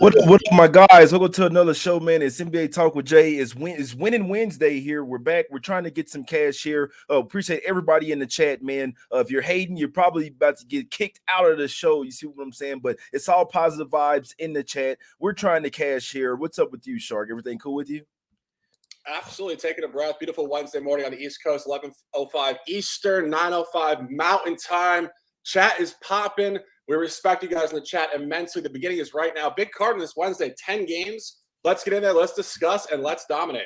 What up, my guys? Welcome to another show, man. It's NBA Talk with Jay. It's Winning Wednesday here. We're back. We're trying to get some cash here. Appreciate everybody in the chat, man. If you're hating, you're probably about to get kicked out of the show. You see what I'm saying? But it's all positive vibes in the chat. We're trying to cash here. What's up with you, Shark? Everything cool with you? Absolutely. Taking a breath. Beautiful Wednesday morning on the East Coast, 11:05 Eastern, 9:05 Mountain Time. Chat is popping. We respect you guys in the chat immensely. The beginning is right now. Big card on this Wednesday, 10 games. Let's get in there. Let's discuss and let's dominate.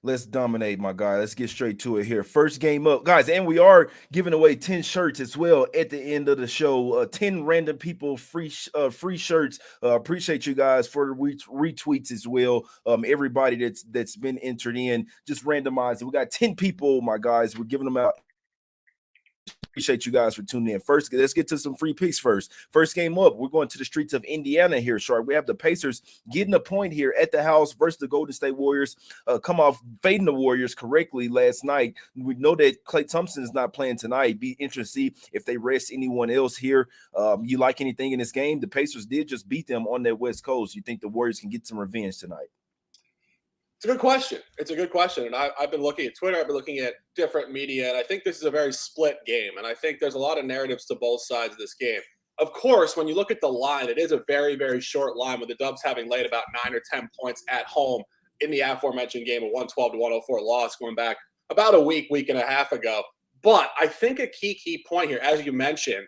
Let's dominate, my guy. Let's get straight to it here. First game up, guys, and we are giving away 10 shirts as well at the end of the show. 10 random people free shirts. Appreciate you guys for the retweets as well. Everybody that's been entered in, just randomized. We got 10 people, my guys. We're giving them out. Appreciate you guys for tuning in. First, let's get to some free picks first. First game up, we're going to the streets of Indiana here, Shark. We have the Pacers getting a point here at the house versus the Golden State Warriors. Come off fading the Warriors correctly last night. We know that Klay Thompson is not playing tonight. Be interesting to see if they rest anyone else here. You like anything in this game? The Pacers did just beat them on their West Coast. You think the Warriors can get some revenge tonight? It's a good question. It's a good question. And I've been looking at Twitter. I've been looking at different media. And I think this is a very split game. And I think there's a lot of narratives to both sides of this game. Of course, when you look at the line, it is a very, very short line with the Dubs having laid about 9 or 10 points at home in the aforementioned game, a 112-104 loss going back about a week and a half ago. But I think a key point here, as you mentioned,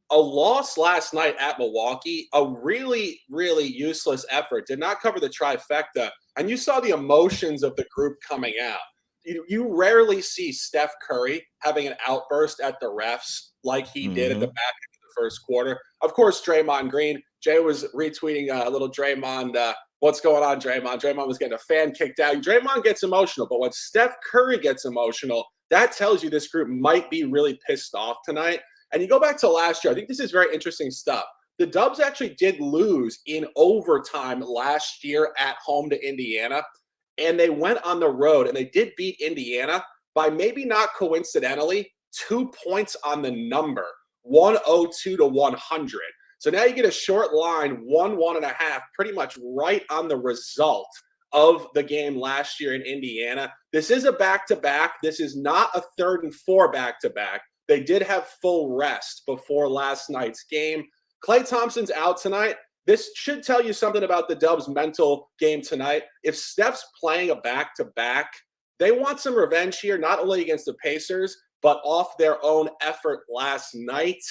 a loss last night at Milwaukee, a really, really useless effort, did not cover the trifecta. And you saw the emotions of the group coming out. You rarely see Steph Curry having an outburst at the refs like he did at the back end of the first quarter. Of course, Draymond Green. Jay was retweeting a little Draymond. What's going on, Draymond? Draymond was getting a fan kicked out. Draymond gets emotional, but when Steph Curry gets emotional, that tells you this group might be really pissed off tonight. And you go back to last year, I think this is very interesting stuff. The Dubs actually did lose in overtime last year at home to Indiana, and they went on the road, and they did beat Indiana by maybe not coincidentally 2 points on the number, 102 to 100. So now you get a short line, 1.5, pretty much right on the result of the game last year in Indiana. This is a back-to-back. This is not a 3rd and 4 back-to-back. They did have full rest before last night's game. Klay Thompson's out tonight. This should tell you something about the Dubs' mental game tonight. If Steph's playing a back-to-back, they want some revenge here, not only against the Pacers, but off their own effort last night.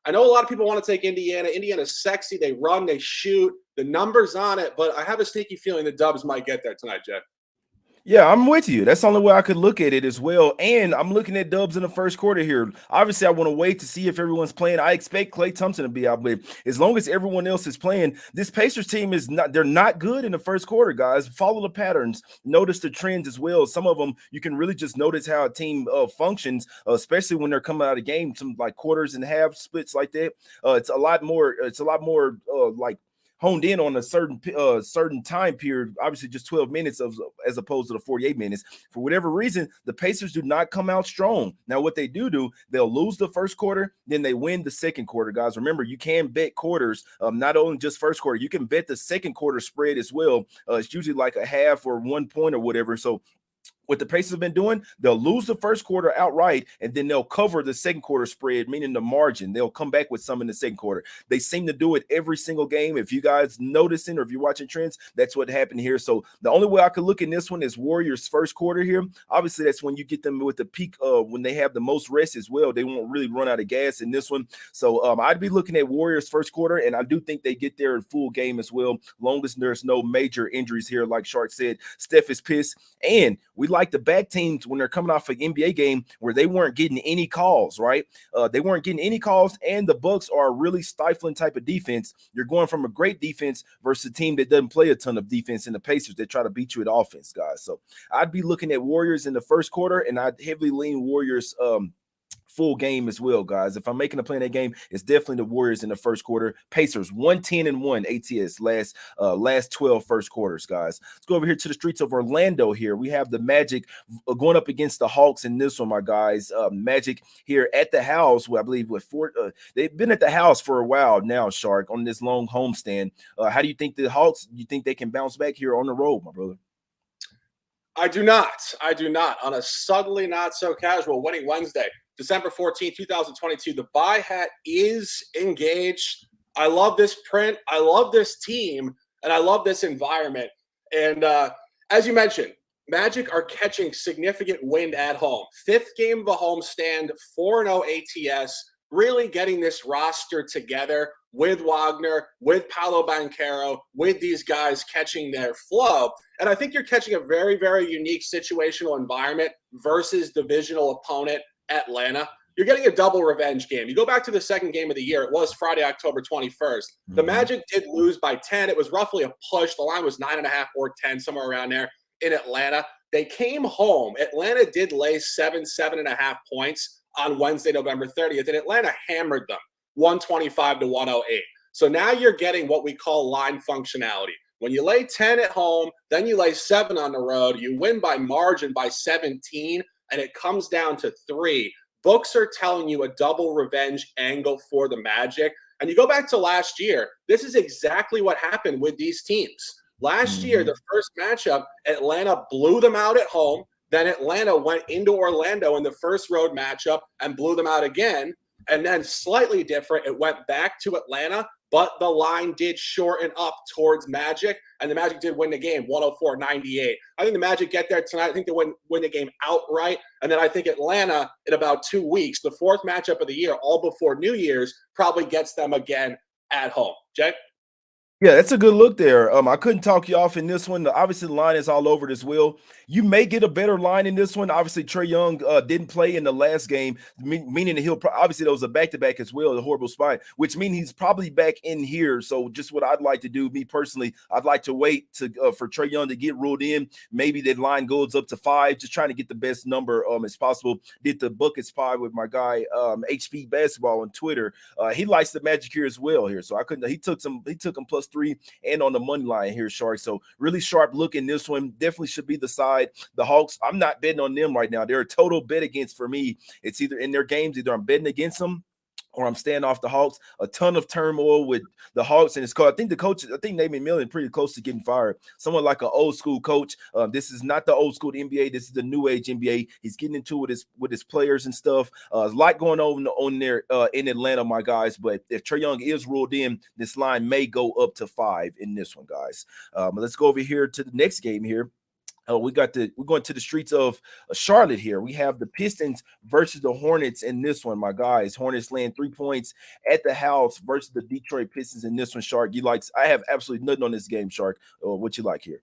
I know a lot of people want to take Indiana. Indiana's sexy. They run, they shoot. The number's on it, but I have a sneaky feeling the Dubs might get there tonight, Jeff. Yeah, I'm with you. That's the only way I could look at it as well. And I'm looking at Dubs in the first quarter here. Obviously, I want to wait to see if everyone's playing. I expect Klay Thompson to be out, but as long as everyone else is playing, this Pacers team is not, they're not good in the first quarter, guys. Follow the patterns. Notice the trends as well. Some of them, you can really just notice how a team functions, especially when they're coming out of game, some like quarters and half splits like that. It's a lot more like honed in on a certain time period, obviously just 12 minutes as opposed to the 48 minutes. For whatever reason, the Pacers do not come out strong. Now, what they do, they'll lose the first quarter, then they win the second quarter, guys. Remember, you can bet quarters, not only just first quarter. You can bet the second quarter spread as well. It's usually like a half or 1 point or whatever. So what the Pacers have been doing, they'll lose the first quarter outright, and then they'll cover the second quarter spread, meaning the margin. They'll come back with some in the second quarter. They seem to do it every single game. If you guys noticing or if you're watching trends, that's what happened here. So the only way I could look in this one is Warriors first quarter here. Obviously, that's when you get them with the peak when they have the most rest as well. They won't really run out of gas in this one. So I'd be looking at Warriors first quarter, and I do think they get there in full game as well, long as there's no major injuries here. Like Shark said, Steph is pissed, and we like the back teams when they're coming off an NBA game where they weren't getting any calls, right? They weren't getting any calls, and the Bucks are a really stifling type of defense. You're going from a great defense versus a team that doesn't play a ton of defense in the Pacers that try to beat you at offense, guys. So I'd be looking at Warriors in the first quarter, and I'd heavily lean Warriors full game as well, guys. If I'm making a play in that game, it's definitely the Warriors in the first quarter. Pacers 110-1 ATS last 12 first quarters, guys. Let's go over here to the streets of Orlando here. We have the Magic going up against the Hawks in this one, my guys. Magic here at the house, I believe they've been at the house for a while now, Shark, on this long homestand. How do you think the Hawks, you think they can bounce back here on the road, my brother? I do not. On a subtly not so casual winning Wednesday, December 14th, 2022, the buy hat is engaged. I love this print. I love this team, and I love this environment. And as you mentioned, Magic are catching significant wind at home. 5th game of a homestand, 4-0 ATS, really getting this roster together with Wagner, with Paolo Banchero, with these guys catching their flow. And I think you're catching a very, very unique situational environment versus divisional opponent Atlanta. You're getting a double revenge game. You go back to the second game of the year. It was Friday, October 21st. The Magic did lose by 10. It was roughly a push. The line was 9.5 or 10, somewhere around there in Atlanta. They came home. Atlanta did lay 7.5 points on Wednesday, November 30th, and Atlanta hammered them 125-108. So now you're getting what we call line functionality. When you lay 10 at home, then you lay 7 on the road, you win by margin by 17, and it comes down to 3. Books are telling you a double revenge angle for the Magic. And you go back to last year, this is exactly what happened with these teams. Last year, the first matchup, Atlanta blew them out at home. Then Atlanta went into Orlando in the first road matchup and blew them out again. And then slightly different, it went back to Atlanta, but the line did shorten up towards Magic, and the Magic did win the game 104-98. I think the Magic get there tonight. I think they win the game outright. And then I think Atlanta, in about 2 weeks, the 4th matchup of the year, all before New Year's, probably gets them again at home. Jay? Yeah, that's a good look there. I couldn't talk you off in this one. Obviously, the line is all over it as well. You may get a better line in this one. Obviously, Trae Young didn't play in the last game, meaning that obviously there was a back-to-back as well, a horrible spine, which means he's probably back in here. So just what I'd like to do, me personally, I'd like to wait for Trae Young to get ruled in. Maybe that line goes up to 5, just trying to get the best number as possible. Did the buckets pie with my guy HP Basketball on Twitter. He likes the Magic here as well here. So I couldn't. He took him +3 and on the money line here, Shark. So really sharp look in this one. Definitely should be the side. The Hawks, I'm not betting on them right now. They're a total bet against for me. It's either in their games, either I'm betting against them or I'm staying off the Hawks. A ton of turmoil with the Hawks, and it's called. I think the coach, I think Nate McMillan, pretty close to getting fired. Someone like an old school coach. This is not the old school NBA. This is the new age NBA. He's getting into it with his players and stuff. A lot going on there in Atlanta, my guys. But if Trae Young is ruled in, this line may go up to 5 in this one, guys. Let's go over here to the next game here. We're going to the streets of Charlotte here. We have the Pistons versus the Hornets in this one, my guys. Hornets laying 3 points at the house versus the Detroit Pistons in this one, Shark. I have absolutely nothing on this game, Shark. What you like here?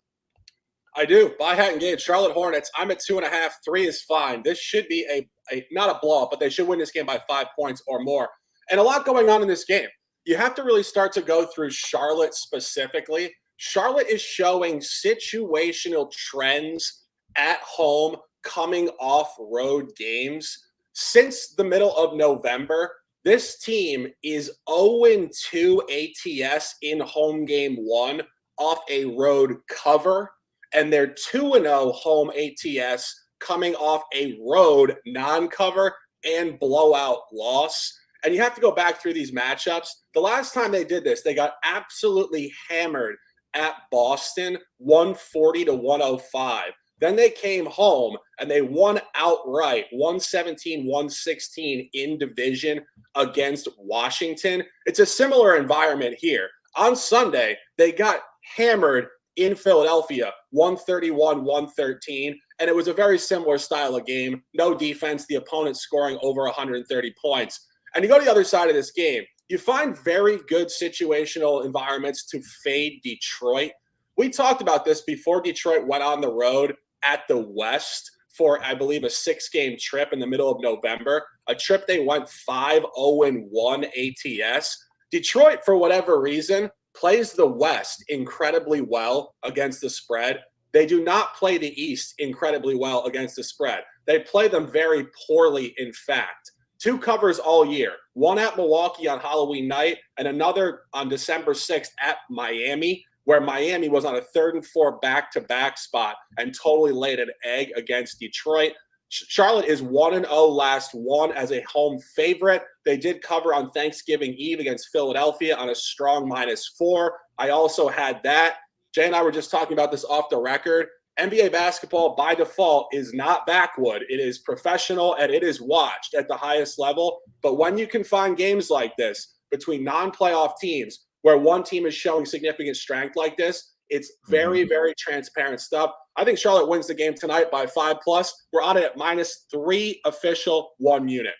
I do. Buy hat engaged. Charlotte Hornets. I'm at 2.5. 3 is fine. This should be a not a blowout, but they should win this game by 5 points or more. And a lot going on in this game. You have to really start to go through Charlotte specifically. Charlotte is showing situational trends at home coming off road games. Since the middle of November, this team is 0-2 ATS in home game 1 off a road cover, and they're 2-0 home ATS coming off a road non-cover and blowout loss. And you have to go back through these matchups. The last time they did this, they got absolutely hammered at Boston, 140-105. Then they came home and they won outright, 117-116 in division against Washington. It's a similar environment here. On Sunday, they got hammered in Philadelphia, 131-113, and it was a very similar style of game. No defense, the opponent scoring over 130 points. And you go to the other side of this game, you find very good situational environments to fade Detroit. We talked about this before Detroit went on the road at the West for, I believe, a 6-game trip in the middle of November, a trip they went 5-0-1 ATS. Detroit, for whatever reason, plays the West incredibly well against the spread. They do not play the East incredibly well against the spread. They play them very poorly, in fact. 2 covers all year, one at Milwaukee on Halloween night and another on December 6th at Miami, where Miami was on a 3rd and 4 back-to-back spot and totally laid an egg against Detroit. Charlotte is 1-0 last one as a home favorite. They did cover on Thanksgiving Eve against Philadelphia on a strong -4. I also had that. Jay and I were just talking about this off the record. NBA basketball, by default, is not backwood. It is professional, and it is watched at the highest level. But when you can find games like this between non-playoff teams where one team is showing significant strength like this, it's very, very transparent stuff. I think Charlotte wins the game tonight by 5+. We're on it at -3 official, 1 unit.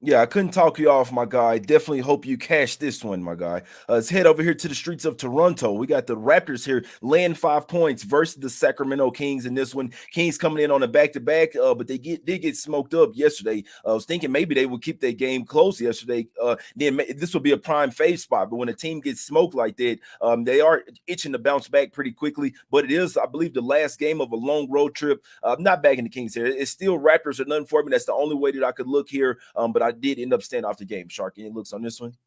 Yeah, I couldn't talk you off, my guy. Definitely hope you cash this one, my guy. Let's head over here to the streets of Toronto. We got the Raptors here laying 5 points versus the Sacramento Kings in this one. Kings coming in on a back-to-back, but they did get smoked up yesterday. I was thinking maybe they would keep their game close yesterday. Then this would be a prime fade spot. But when a team gets smoked like that, they are itching to bounce back pretty quickly. But it is, I believe, the last game of a long road trip. Not backing the Kings here. It's still Raptors or nothing for me. That's the only way that I could look here. But I did end up staying off the game. Shark, any looks on this one?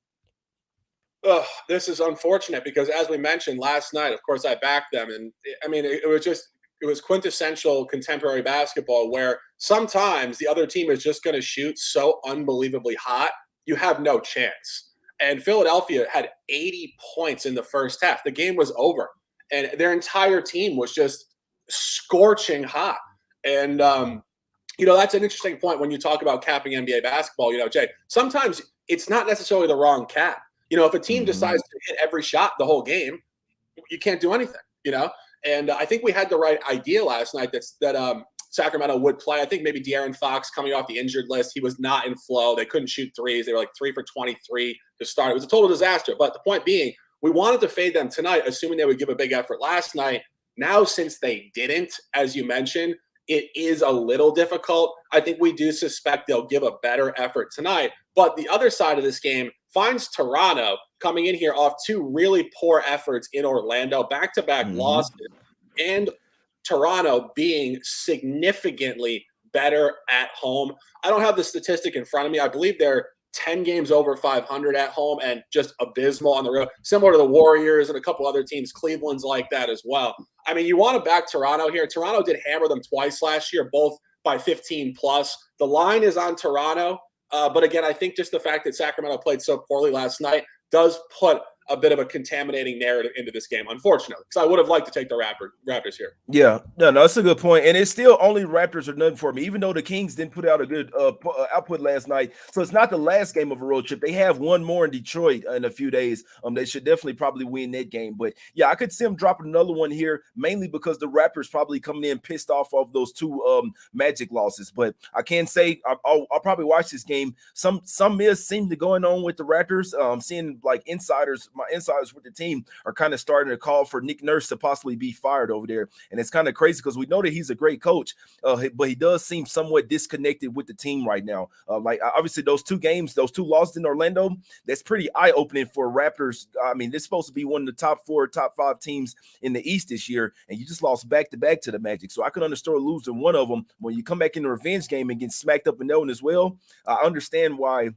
This is unfortunate because, as we mentioned last night, of course, I backed them. And I mean, it was quintessential contemporary basketball where sometimes the other team is just going to shoot so unbelievably hot, you have no chance. And Philadelphia had 80 points in the first half. The game was over, and their entire team was just scorching hot. And, that's an interesting point when you talk about capping NBA basketball, Jay. Sometimes it's not necessarily the wrong cap. If a team decides to hit every shot the whole game, you can't do anything, And I think we had the right idea last night that Sacramento would play. I think maybe De'Aaron Fox coming off the injured list. He was not in flow. They couldn't shoot threes. They were like 3 for 23 to start. It was a total disaster. But the point being, we wanted to fade them tonight, assuming they would give a big effort last night. Now, since they didn't, as you mentioned, it is a little difficult. I think we do suspect they'll give a better effort tonight. But the other side of this game finds Toronto coming in here off 2 really poor efforts in Orlando, back-to-back losses, and Toronto being significantly better at home. I don't have the statistic in front of me. I believe they're 10 games over 500 at home and just abysmal on the road, similar to the Warriors and a couple other teams. Cleveland's like that as well. I mean, you want to back Toronto here. Toronto did hammer them twice last year, both by 15+. The line is on Toronto. But again, I think just the fact that Sacramento played so poorly last night does put a bit of a contaminating narrative into this game, unfortunately, because I would have liked to take the Raptors here. Yeah, no, that's a good point. And it's still only Raptors or nothing for me, even though the Kings didn't put out a good output last night. So it's not the last game of a road trip. They have one more in Detroit in a few days. They should definitely probably win that game. But yeah, I could see them dropping another one here, mainly because the Raptors probably coming in pissed off of those 2 Magic losses. But I can say I'll probably watch this game. Some seem to going on with the Raptors. Seeing like my insiders with the team are kind of starting to call for Nick Nurse to possibly be fired over there. And it's kind of crazy because we know that he's a great coach, but he does seem somewhat disconnected with the team right now. Like obviously those 2 games, those 2 losses in Orlando, that's pretty eye-opening for Raptors. I mean, they're supposed to be one of the top 4, top 5 teams in the East this year, and you just lost back-to-back to the Magic. So I can understand losing one of them. When you come back in the revenge game and get smacked up in that one as well, I understand why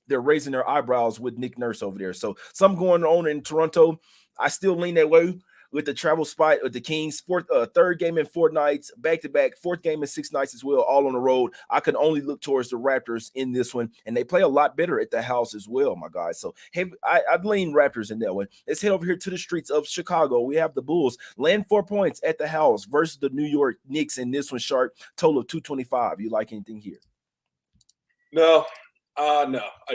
they're raising their eyebrows with Nick Nurse over there. So something going on in Toronto. I still lean that way with the travel spot of the Kings. 3rd game in 4 nights, back-to-back, 4th game in 6 nights as well, all on the road. I can only look towards the Raptors in this one, and they play a lot better at the house as well, my guys. So hey, I'd lean Raptors in that one. Let's head over here to the streets of Chicago. We have the Bulls laying 4 points at the house versus the New York Knicks in this one, Sharp. Total of 225. You like anything here? No, I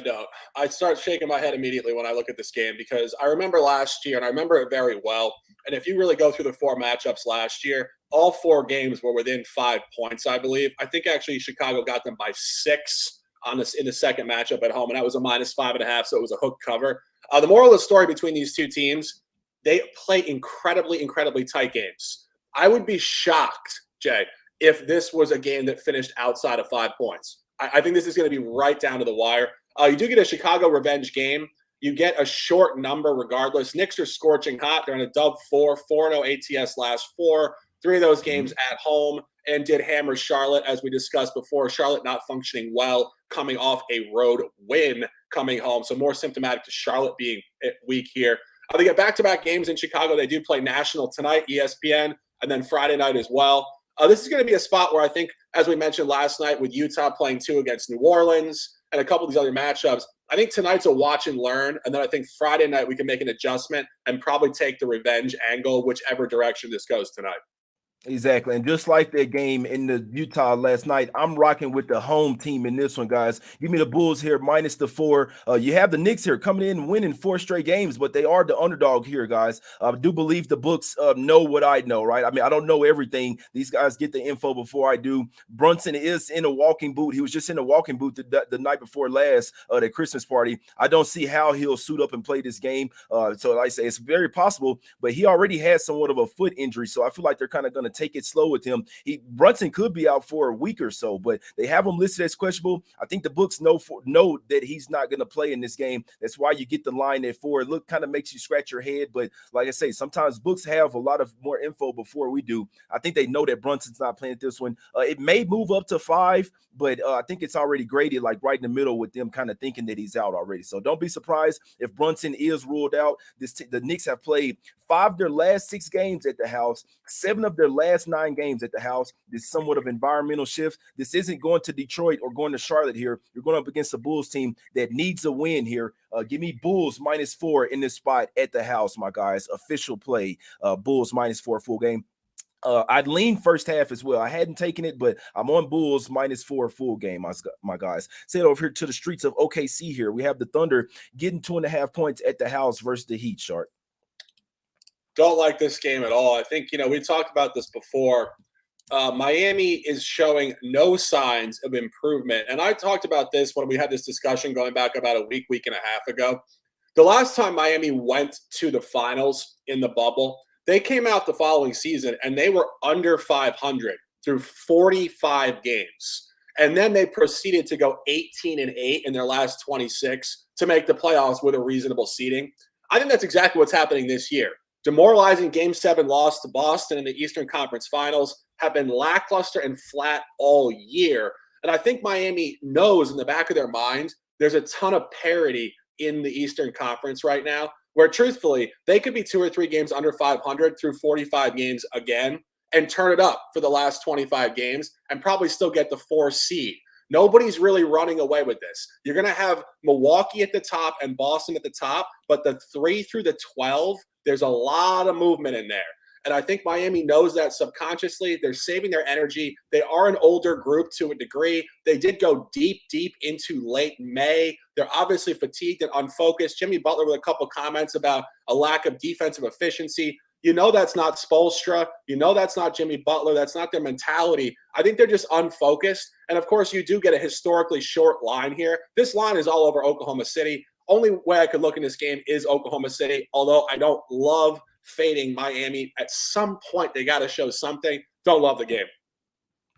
don't. I start shaking my head immediately when I look at this game because I remember last year, and I remember it very well. And if you really go through the 4 matchups last year, all 4 games were within 5 points, I believe. I think actually Chicago got them by 6 in the second matchup at home, and that was a -5.5, so it was a hook cover. The moral of the story between these 2 teams, they play incredibly, incredibly tight games. I would be shocked, Jay, if this was a game that finished outside of 5 points. I think this is going to be right down to the wire. You do get a Chicago revenge game. You get a short number regardless. Knicks are scorching hot. They're in a dub 4-0 ATS last 4. 3 of those games at home, and did hammer Charlotte, as we discussed before. Charlotte not functioning well coming off a road win coming home. So more symptomatic to Charlotte being weak here. They get back-to-back games in Chicago. They do play national tonight, ESPN, and then Friday night as well. This is going to be a spot where I think, as we mentioned last night, with Utah playing 2 against New Orleans and a couple of these other matchups, I think tonight's a watch and learn. And then I think Friday night we can make an adjustment and probably take the revenge angle, whichever direction this goes tonight. Exactly. And just like that game in the Utah last night, I'm rocking with the home team in this one, guys. Give me the Bulls here, minus the 4. You have the Knicks here coming in and winning 4 straight games, but they are the underdog here, guys. I do believe the books know what I know, right? I mean, I don't know everything. These guys get the info before I do. Brunson is in a walking boot. He was just in a walking boot the night before last, the Christmas party. I don't see how he'll suit up and play this game. So like I say, it's very possible, but he already has somewhat of a foot injury, so I feel like they're kind of going to take it slow with him. Brunson could be out for a week or so, but they have him listed as questionable. I think the books know that he's not going to play in this game. That's why you get the line at 4. It kind of makes you scratch your head, but like I say, sometimes books have a lot of more info before we do. I think they know that Brunson's not playing this one. It may move up to 5, but I think it's already graded like right in the middle with them kind of thinking that he's out already. So don't be surprised if Brunson is ruled out. The Knicks have played 5 of their last 6 games at the house, 7 of their last 9 games at the house. This somewhat of environmental shift. This isn't going to Detroit or going to Charlotte here. You're going up against a Bulls team that needs a win here. Give me Bulls minus 4 in this spot at the house, my guys. Official play, Bulls minus 4 full game. I'd lean first half as well. I hadn't taken it, but I'm on Bulls minus 4 full game, my guys. Say it over here to the streets of OKC here. We have the Thunder getting 2.5 points at the house versus the Heat, Shark. Don't like this game at all. I think, we talked about this before. Miami is showing no signs of improvement. And I talked about this when we had this discussion going back about a week and a half ago. The last time Miami went to the finals in the bubble, they came out the following season and they were under 500 through 45 games. And then they proceeded to go 18-8 in their last 26 to make the playoffs with a reasonable seeding. I think that's exactly what's happening this year. Demoralizing Game 7 loss to Boston in the Eastern Conference Finals, have been lackluster and flat all year. And I think Miami knows in the back of their mind there's a ton of parity in the Eastern Conference right now, where truthfully, they could be 2 or 3 games under 500 through 45 games again and turn it up for the last 25 games and probably still get the 4 seed. Nobody's really running away with this. You're going to have Milwaukee at the top and Boston at the top, but the 3 through the 12, there's a lot of movement in there. And I think Miami knows that subconsciously. They're saving their energy. They are an older group to a degree. They did go deep into late May. They're obviously fatigued and unfocused. Jimmy Butler with a couple comments about a lack of defensive efficiency. That's not Spoelstra. That's not Jimmy Butler. That's not their mentality. I think they're just unfocused. And of course, you do get a historically short line here. This line is all over Oklahoma City. Only way I could look in this game is Oklahoma City, although I don't love fading Miami. At some point, they got to show something. Don't love the game.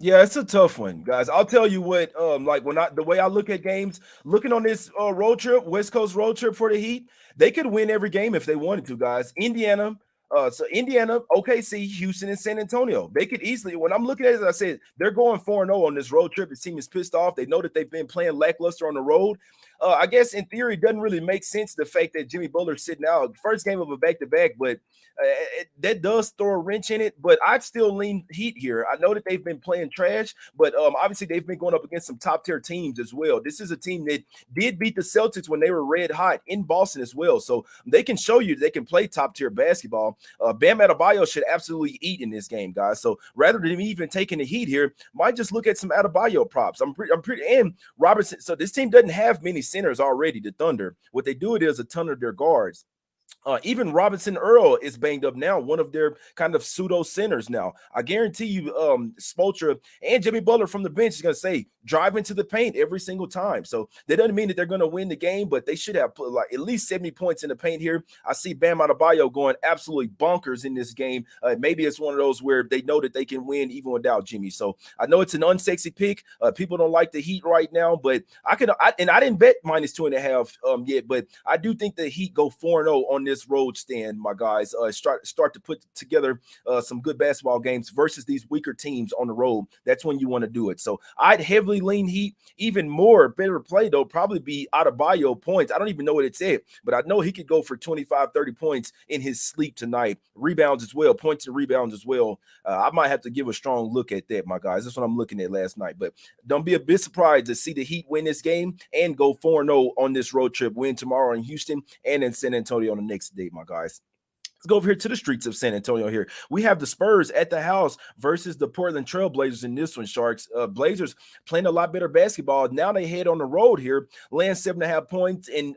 Yeah, it's a tough one, guys. I'll tell you what, the way I look at games, looking on this road trip, West Coast road trip for the Heat, they could win every game if they wanted to, guys. Indiana, OKC, Houston, and San Antonio. They could easily, when I'm looking at it, as I said, they're going 4-0 on this road trip. The team is pissed off. They know that they've been playing lackluster on the road. I guess in theory, it doesn't really make sense, the fact that Jimmy Butler's sitting out. First game of a back-to-back, but that does throw a wrench in it. But I'd still lean Heat here. I know that they've been playing trash, but obviously they've been going up against some top-tier teams as well. This is a team that did beat the Celtics when they were red hot in Boston as well. So they can show you they can play top-tier basketball. Bam Adebayo should absolutely eat in this game, guys. So rather than even taking the Heat here, might just look at some Adebayo props. I'm pretty and Robertson. So this team doesn't have many centers already, the Thunder. What they do, it is a ton of their guards. Even Robinson Earl is banged up now, one of their kind of pseudo centers now. I guarantee you, Spoelstra and Jimmy Butler from the bench is going to say, drive into the paint every single time. So that doesn't mean that they're going to win the game, but they should have put like at least 70 points in the paint here. I see Bam Adebayo going absolutely bonkers in this game. Maybe it's one of those where they know that they can win even without Jimmy. So I know it's an unsexy pick. People don't like the Heat right now, but I didn't bet -2.5 yet, but I do think the Heat go 4-0 on on this road stand, my guys. Start to put together some good basketball games versus these weaker teams on the road. That's when you want to do it. So I'd heavily lean Heat. Even more better play, though, probably be Adebayo points. I don't even know what it's at, but I know he could go for 25, 30 points in his sleep tonight. Rebounds as well, points and rebounds as well. I might have to give a strong look at that, my guys. That's what I'm looking at last night. But don't be a bit surprised to see the Heat win this game and go 4-0 on this road trip. Win tomorrow in Houston and in San Antonio on the next day, my guys. Let's go over here to the streets of San Antonio here. We have the Spurs at the house versus the Portland Trail Blazers in this one, Sharks. Blazers playing a lot better basketball. Now they head on the road here, laying 7.5 points. And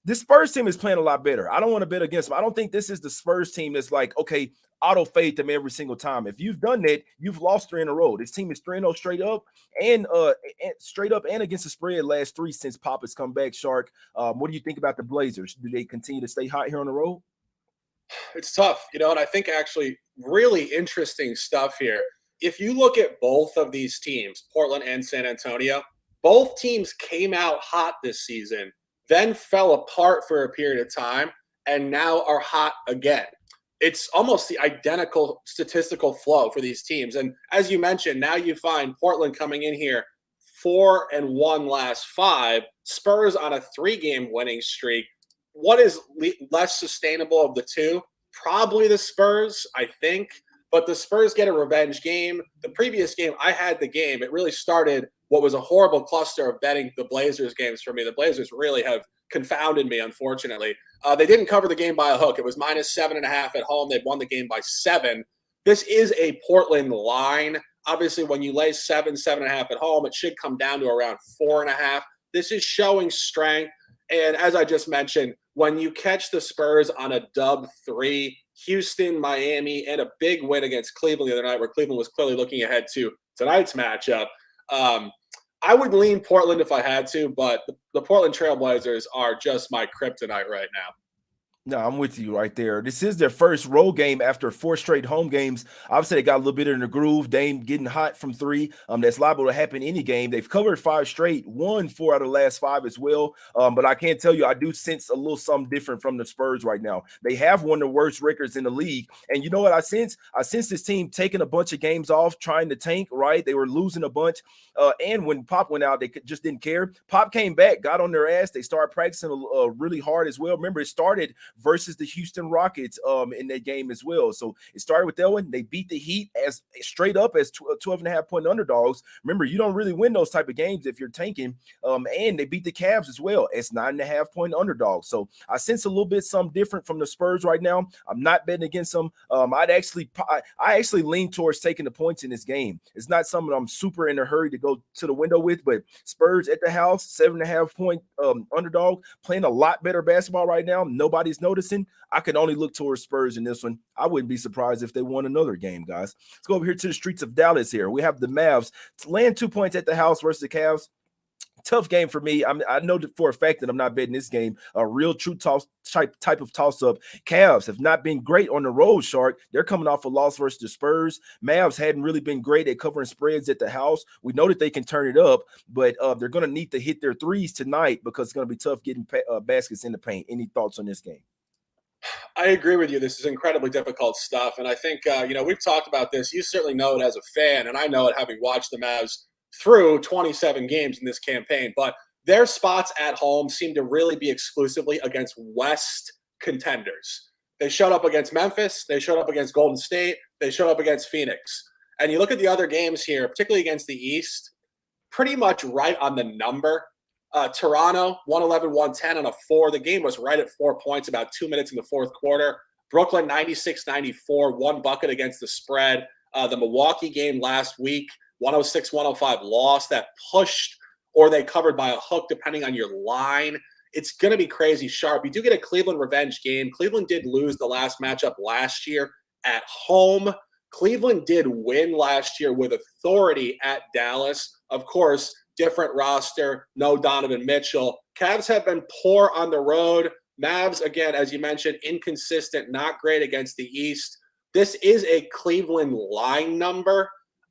this Spurs team is playing a lot better. I don't want to bet against them. I don't think this is the Spurs team that's like, okay, auto fade them every single time. If you've done that, you've lost 3 in a row. This team is 3-0 straight up and against the spread last 3 since Pop has come back. Shark, what do you think about the Blazers? Do they continue to stay hot here on the road? It's tough, and I think actually really interesting stuff here. If you look at both of these teams, Portland and San Antonio, both teams came out hot this season, then fell apart for a period of time, and now are hot again. It's almost the identical statistical flow for these teams. And as you mentioned, now you find Portland coming in here 4-1 last 5, Spurs on a 3-game winning streak. What is less sustainable of the two? Probably the Spurs, I think. But the Spurs get a revenge game. The previous game, I had the game. It really started what was a horrible cluster of betting the Blazers games for me. The Blazers really have confounded me, unfortunately. They didn't cover the game by a hook. It was -7.5 at home. They'd won the game by 7. This is a Portland line. Obviously, when you lay 7.5 at home, it should come down to around 4.5. This is showing strength. And as I just mentioned, when you catch the Spurs on a dub 3, Houston, Miami, and a big win against Cleveland the other night, where Cleveland was clearly looking ahead to tonight's matchup, I would lean Portland if I had to, but the Portland Trailblazers are just my kryptonite right now. No, I'm with you right there. This is their first road game after 4 straight home games. Obviously, they got a little bit in the groove. Dame getting hot from 3. That's liable to happen any game. They've covered 5 straight, won 4 out of the last 5 as well. But I can't tell you, I do sense a little something different from the Spurs right now. They have one of the worst records in the league. And you know what I sense? I sense this team taking a bunch of games off, trying to tank, right? They were losing a bunch. And when Pop went out, they just didn't care. Pop came back, got on their ass. They started practicing really hard as well. Remember, it started versus the Houston Rockets in that game as well. So it started with that one. They beat the Heat as straight up as 12.5-point underdogs. Remember, you don't really win those type of games if you're tanking. And they beat the Cavs as well as 9.5-point underdogs. So I sense a little bit something different from the Spurs right now. I'm not betting against them. I actually lean towards taking the points in this game. It's not something I'm super in a hurry to go to the window with, but Spurs at the house, 7.5-point underdog, playing a lot better basketball right now. Nobody's noticing. I can only look towards Spurs in this one. I wouldn't be surprised if they won another game, guys. Let's go over here to the streets of Dallas here. We have the Mavs land 2 points at the house versus the Cavs. Tough game for me. I know for a fact that I'm not betting this game. A real true type of toss-up. Cavs have not been great on the road, Shark. They're coming off a loss versus the Spurs. Mavs hadn't really been great at covering spreads at the house. We know that they can turn it up, but they're going to need to hit their threes tonight because it's going to be tough getting baskets in the paint. Any thoughts on this game? I agree with you. This is incredibly difficult stuff. And I think, we've talked about this. You certainly know it as a fan, and I know it having watched the Mavs through 27 games in this campaign. But their spots at home seem to really be exclusively against West contenders. They showed up against Memphis. They showed up against Golden State. They showed up against Phoenix. And you look at the other games here, particularly against the East, pretty much right on the number. Toronto, 111-110 on a 4. The game was right at 4 points, about 2 minutes in the fourth quarter. Brooklyn, 96-94, 1 bucket against the spread. The Milwaukee game last week, 106-105 loss that pushed, or they covered by a hook, depending on your line. It's going to be crazy sharp. You do get a Cleveland revenge game. Cleveland did lose the last matchup last year at home. Cleveland did win last year with authority at Dallas. Of course, different roster, no Donovan Mitchell. Cavs have been poor on the road. Mavs, again, as you mentioned, inconsistent, not great against the East. This is a Cleveland line number.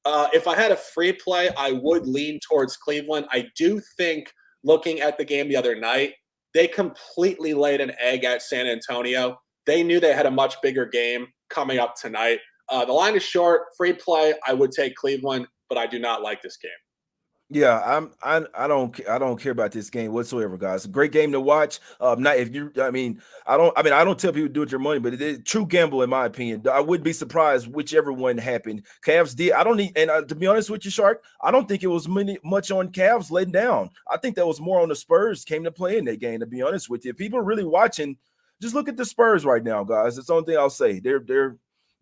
If I had a free play, I would lean towards Cleveland. I do think, looking at the game the other night, they completely laid an egg at San Antonio. They knew they had a much bigger game coming up tonight. The line is short, free play. I would take Cleveland, but I do not like this game. Yeah, I don't care about this game whatsoever, guys. A great game to watch. Not if you I don't tell people to do with your money, but it is true gamble in my opinion. I wouldn't be surprised whichever one happened. Cavs did. I don't need, and to be honest with you, Shark, I don't think it was much on Cavs letting down. I think that was more on the Spurs came to play in that game. To be honest with you, if people are really watching, just look at the Spurs right now, guys. That's the only thing I'll say.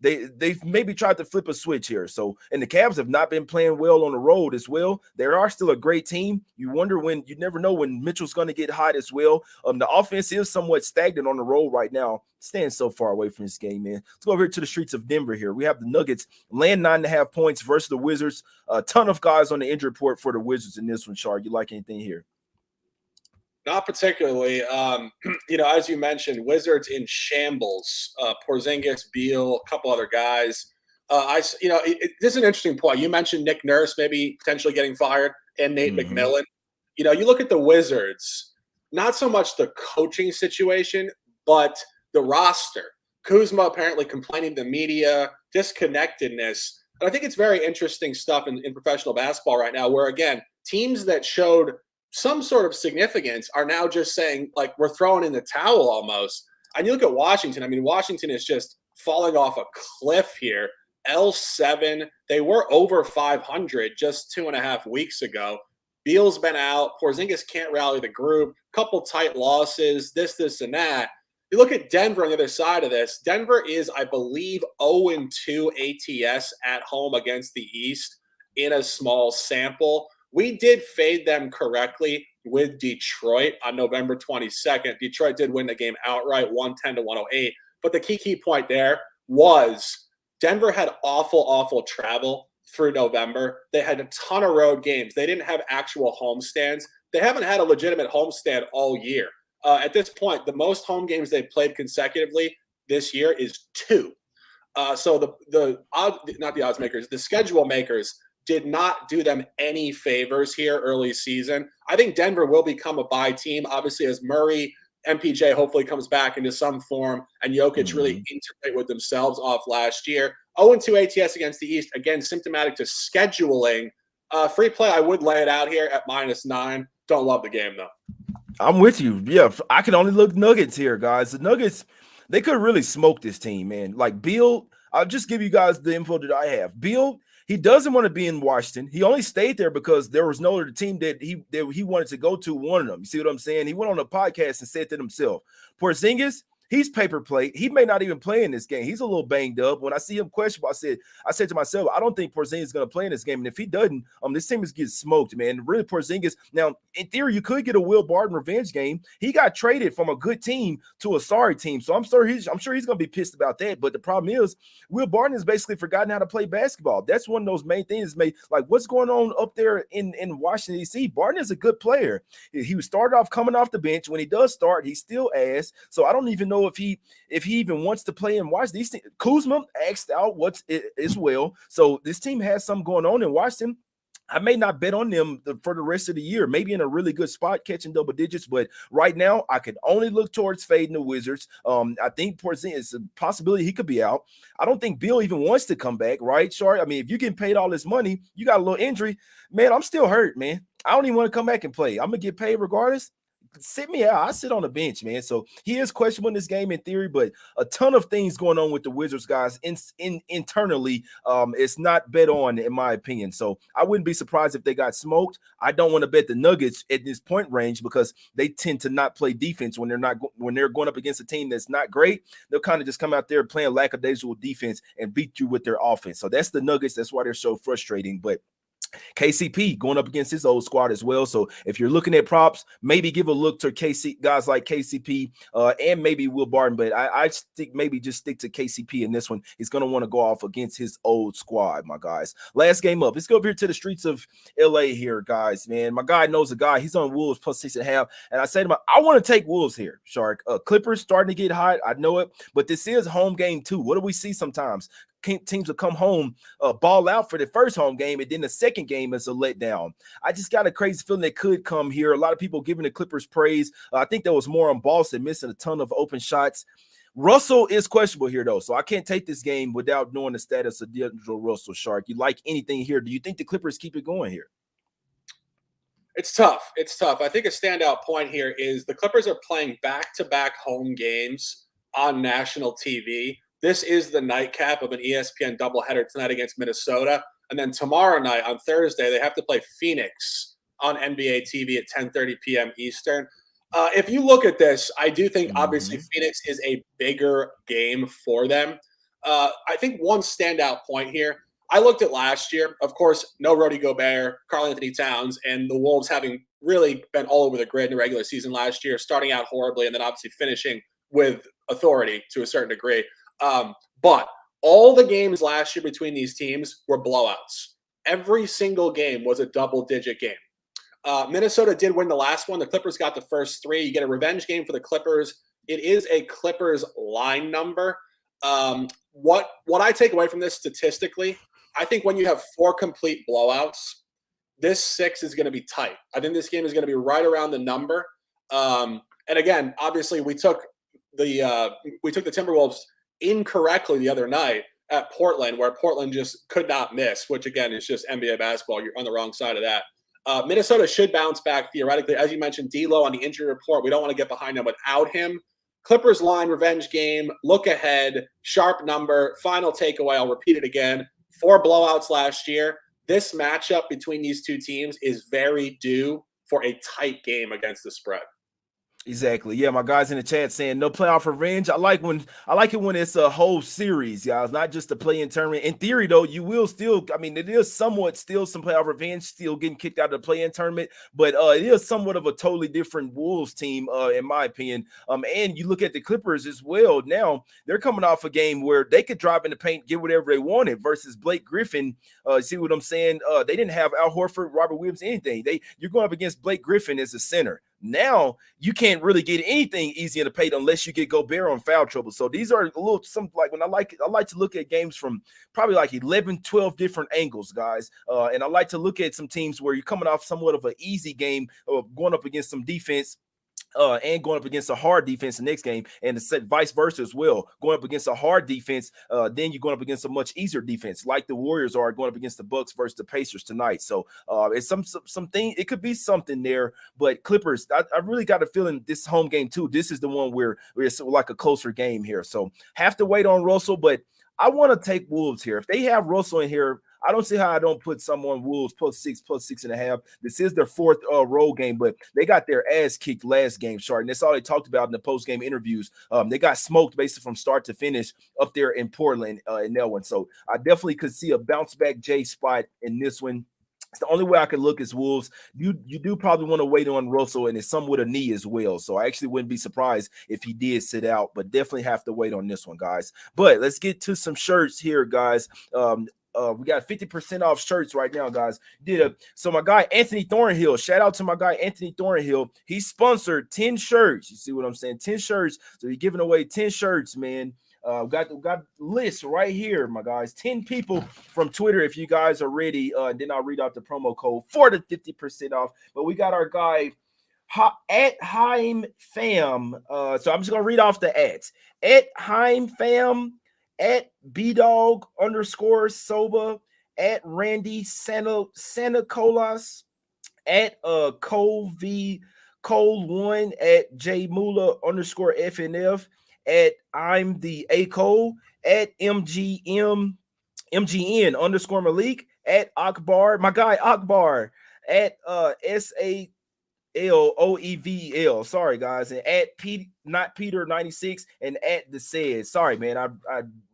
They've maybe tried to flip a switch here. So, and the Cavs have not been playing well on the road as well. They are still a great team. You never know when Mitchell's going to get hot as well. The offense is somewhat stagnant on the road right now. Staying so far away from this game, man. Let's go over here to the streets of Denver here. We have the Nuggets land 9.5 points versus the Wizards. A ton of guys on the injury report for the Wizards in this one, Shark. You like anything here? Not particularly. As you mentioned, Wizards in shambles. Porzingis, Beal, a couple other guys. This is an interesting point. You mentioned Nick Nurse maybe potentially getting fired and Nate McMillan. You look at the Wizards, not so much the coaching situation, but the roster. Kuzma apparently complaining to the media, disconnectedness. And I think it's very interesting stuff in professional basketball right now where, again, teams that showed some sort of significance are now just saying, like, we're throwing in the towel almost. And you look at Washington. I mean, Washington is just falling off a cliff here. L7, they were over 500 just 2.5 weeks ago. Beal's been out. Porzingis can't rally the group. Couple tight losses, this, and that. You look at Denver on the other side of this. Denver is, I believe, 0-2 ATS at home against the East in a small sample. We did fade them correctly with Detroit on November 22nd. Detroit did win the game outright, 110-108. But the key point there was Denver had awful travel through November. They had a ton of road games. They didn't have actual homestands. They haven't had a legitimate homestand all year. At this point, the most home games they've played consecutively this year is 2. So the odds makers, the schedule makers did not do them any favors here early season. I think Denver will become a bye team, obviously, as Murray, MPJ hopefully comes back into some form, and Jokic really integrate with themselves off last year. 0-2 ATS against the East, again, symptomatic to scheduling. Free play, I would lay it out here at -9. Don't love the game, though. I'm with you. Yeah, I can only look Nuggets here, guys. The Nuggets, they could really smoke this team, man. Like Beal, I'll just give you guys the info that I have. Beal, he doesn't want to be in Washington. He only stayed there because there was no other team that he wanted to go to, one of them. You see what I'm saying? He went on a podcast and said to himself, Porzingis, he's paper plate. He may not even play in this game. He's a little banged up. When I see him questionable, I said to myself, I don't think Porzingis is going to play in this game. And if he doesn't, this team is getting smoked, man. Really, Porzingis. Now, in theory, you could get a Will Barton revenge game. He got traded from a good team to a sorry team. So I'm sure he's going to be pissed about that. But the problem is, Will Barton has basically forgotten how to play basketball. That's one of those main things. Like, what's going on up there in Washington, D.C.? Barton is a good player. He started off coming off the bench. When he does start, he's still ass. So I don't even know if he even wants to play in Washington. These things, Kuzma asked out as well. So this team has something going on in Washington. I may not bet on them for the rest of the year, maybe in a really good spot, catching double digits. But right now, I can only look towards fading the Wizards. I think Porzingis is a possibility he could be out. I don't think Bill even wants to come back, right, Shar? I mean, if you get paid all this money, you got a little injury. Man, I'm still hurt, man. I don't even want to come back and play. I'm going to get paid regardless. Sit me out. I sit on the bench, man. So he is questionable in this game in theory, but a ton of things going on with the Wizards, guys. Internally, it's not bet on, in my opinion. So I wouldn't be surprised if they got smoked. I don't want to bet the Nuggets at this point range because they tend to not play defense when they're going up against a team that's not great. They'll kind of just come out there playing lackadaisical defense and beat you with their offense. So that's the Nuggets. That's why they're so frustrating. But KCP going up against his old squad as well. So if you're looking at props, maybe give a look to guys like KCP and maybe Will Barton. But I think maybe just stick to KCP in this one. He's going to want to go off against his old squad, my guys. Last game up. Let's go over here to the streets of LA here, guys, man. My guy knows a guy. He's on Wolves +6.5. And I say to him, I want to take Wolves here, Shark. Clippers starting to get hot. I know it. But this is home game too. What do we see sometimes? teams will come home, ball out for the first home game, and then the second game is a letdown. I just got a crazy feeling that could come here. A lot of people giving the Clippers praise. I think there was more on Boston missing a ton of open shots. Russell is questionable here, though, so I can't take this game without knowing the status of D'Angelo Russell. Shark, you like anything here? Do you think the Clippers keep it going here? It's tough. It's tough. I think a standout point here is the Clippers are playing back-to-back home games on national TV. This is the nightcap of an ESPN doubleheader tonight against Minnesota. And then tomorrow night on Thursday, they have to play Phoenix on NBA TV at 10:30 p.m. Eastern. If you look at this, I do think obviously Phoenix is a bigger game for them. I think one standout point here, I looked at last year. Of course, no Rudy Gobert, Karl-Anthony Towns, and the Wolves having really been all over the grid in the regular season last year, starting out horribly and then obviously finishing with authority to a certain degree. But all the games last year between these teams were blowouts. Every single game was a double-digit game. Minnesota did win the last one. The Clippers got the first three. You get a revenge game for the Clippers. It is a Clippers line number. What I take away from this statistically, I think when you have 4 complete blowouts, this 6 is going to be tight. I think this game is going to be right around the number. And again, obviously, we took the Timberwolves incorrectly the other night at Portland, where Portland just could not miss, which again is just NBA basketball. You're on the wrong side of that. Minnesota should bounce back theoretically. As you mentioned, D'Lo on the injury report. We don't want to get behind him without him. Clippers line, revenge game, look ahead, sharp number. Final takeaway, I'll repeat it again. 4 blowouts last year. This matchup between these two teams is very due for a tight game against the spread. Exactly. Yeah, my guys in the chat saying no playoff revenge. I like it when it's a whole series, guys, not just a play-in tournament. In theory, though, you will still, I mean, it is somewhat still some playoff revenge, still getting kicked out of the play-in tournament, but it is somewhat of a totally different Wolves team, in my opinion. And you look at the Clippers as well. Now they're coming off a game where they could drive in the paint, get whatever they wanted versus Blake Griffin. See what I'm saying? They didn't have Al Horford, Robert Williams, anything. You're going up against Blake Griffin as a center. Now you can't really get anything easy in the paint unless you get Gobert on foul trouble. So these are a little something like when I like to look at games from probably like 11, 12 different angles, guys. And I like to look at some teams where you're coming off somewhat of an easy game going up against some defense. And going up against a hard defense the next game, and vice versa as well. Going up against a hard defense, then you're going up against a much easier defense, like the Warriors are going up against the Bucks versus the Pacers tonight. So it's something. It could be something there. But Clippers, I really got a feeling this home game too. This is the one where it's like a closer game here. So have to wait on Russell, but I want to take Wolves here. If they have Russell in here, I don't see how I don't put someone Wolves +6, +6.5. This is their 4th road game, but they got their ass kicked last game, Shard. And that's all they talked about in the post-game interviews. They got smoked basically from start to finish up there in Portland in that one. So I definitely could see a bounce-back J spot in this one. It's the only way I could look is Wolves. You do probably want to wait on Russell, and it's some with a knee as well. So I actually wouldn't be surprised if he did sit out, but definitely have to wait on this one, guys. But let's get to some shirts here, guys. We got 50% off shirts right now, guys. So my guy Anthony Thornhill, shout out to my guy Anthony Thornhill. He sponsored 10 shirts. You see what I'm saying? 10 shirts. So he's giving away 10 shirts, man. Got lists right here, my guys. 10 people from Twitter. If you guys are ready, and then I'll read out the promo code for the 50% off. But we got our guy at Haim Fam. So I'm just gonna read off the ads. At Haim Fam, at BDog_Soba, at Randy Santa Colas, at Cole 1, at J Mula_FNF, at I'm the A Cole, at MGN_Malik, at Akbar, my guy Akbar, at SALOEVL. Sorry, guys, and at not Peter 96, and at the said. Sorry, man. I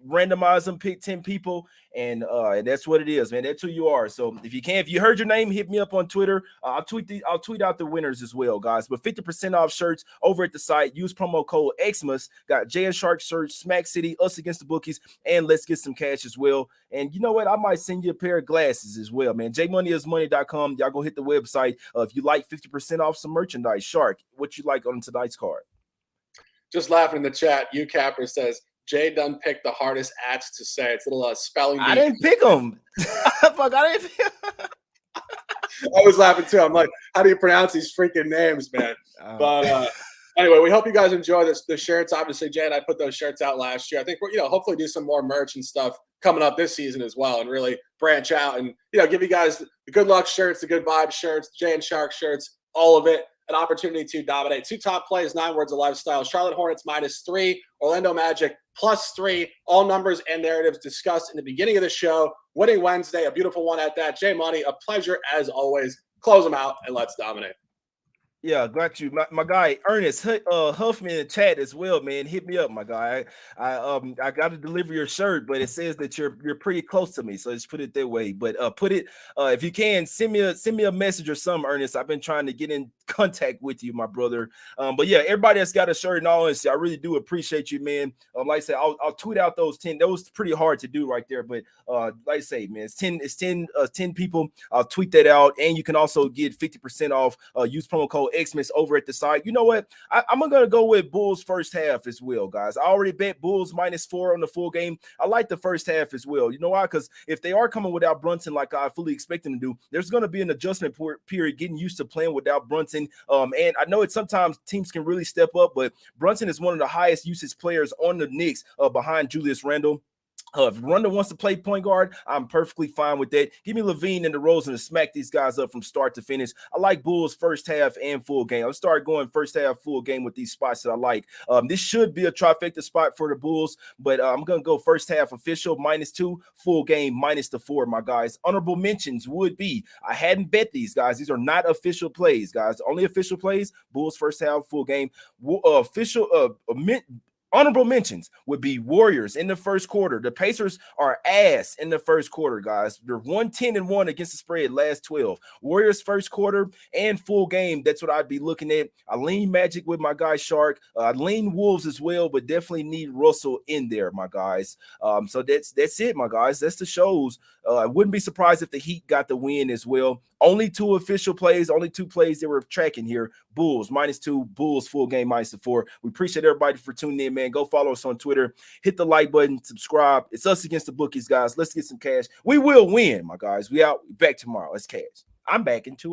randomized them, picked 10 people, and that's what it is, man. That's who you are. So if you heard your name, hit me up on Twitter. I'll tweet out the winners as well, guys. But 50% off shirts over at the site. Use promo code Xmas. Got JS Shark shirts, Smack City, Us Against the Bookies, and Let's Get Some Cash as well. And you know what? I might send you a pair of glasses as well, man. jmoneyismoney.com. Y'all go hit the website. If you like 50% off some merchandise, Shark, what you like on tonight's card? Just laughing in the chat, UCapper says, Jay done picked the hardest ats to say. It's a little spelling bee. I didn't pick them. Fuck, I didn't pick I was laughing too. I'm like, how do you pronounce these freaking names, man? But anyway, we hope you guys enjoy the shirts. Obviously, Jay and I put those shirts out last year. I think we're, hopefully do some more merch and stuff coming up this season as well, and really branch out and, give you guys the good luck shirts, the good vibe shirts, Jay and Shark shirts, all of it. An opportunity to dominate. 2 top plays, 9 words of lifestyle. Charlotte Hornets -3, Orlando Magic +3. All numbers and narratives discussed in the beginning of the show. Winning Wednesday, a beautiful one at that. Jay Money, a pleasure as always. Close them out and let's dominate. Yeah, got you. My guy Ernest Huffman in the chat as well, man. Hit me up, my guy. I got to deliver your shirt, but it says that you're pretty close to me, so just put it that way. But put it if you can, send me a message or something, Ernest. I've been trying to get in contact with you, my brother. But yeah, everybody that's got a shirt, and all honesty, I really do appreciate you, man. Like I said, I'll tweet out those 10. That was pretty hard to do right there, but like I say, man, it's 10 people. I'll tweet that out, and you can also get 50% off. Use promo code Xmas over at the site. You know what? I'm gonna go with Bulls first half as well, guys. I already bet Bulls -4 on the full game. I like the first half as well. You know why? Because if they are coming without Brunson, like I fully expect them to do, there's gonna be an adjustment period getting used to playing without Brunson. And I know sometimes teams can really step up, but Brunson is one of the highest usage players on the Knicks behind Julius Randle. If Randle wants to play point guard, I'm perfectly fine with that. Give me Levine and DeRozan to smack these guys up from start to finish. I like Bulls first half and full game. I'll start going first half, full game with these spots that I like. This should be a trifecta spot for the Bulls, but I'm going to go first half official -2, full game -4, my guys. Honorable mentions would be, I hadn't bet these guys. These are not official plays, guys. Only official plays, Bulls first half, full game. Honorable mentions would be Warriors in the first quarter. The Pacers are ass in the first quarter, guys. They're 110-1 against the spread last 12. Warriors first quarter and full game. That's what I'd be looking at. I lean Magic with my guy Shark. I lean Wolves as well, but definitely need Russell in there, my guys. So that's it, my guys. That's the shows. I wouldn't be surprised if the Heat got the win as well. Only 2 official plays, only 2 plays that we're tracking here. Bulls -2, Bulls full game -4. We appreciate everybody for tuning in, man. Go follow us on Twitter. Hit the like button, subscribe. It's Us Against the Bookies, guys. Let's get some cash. We will win, my guys. We out. We back tomorrow. Let's cash. I'm back into it.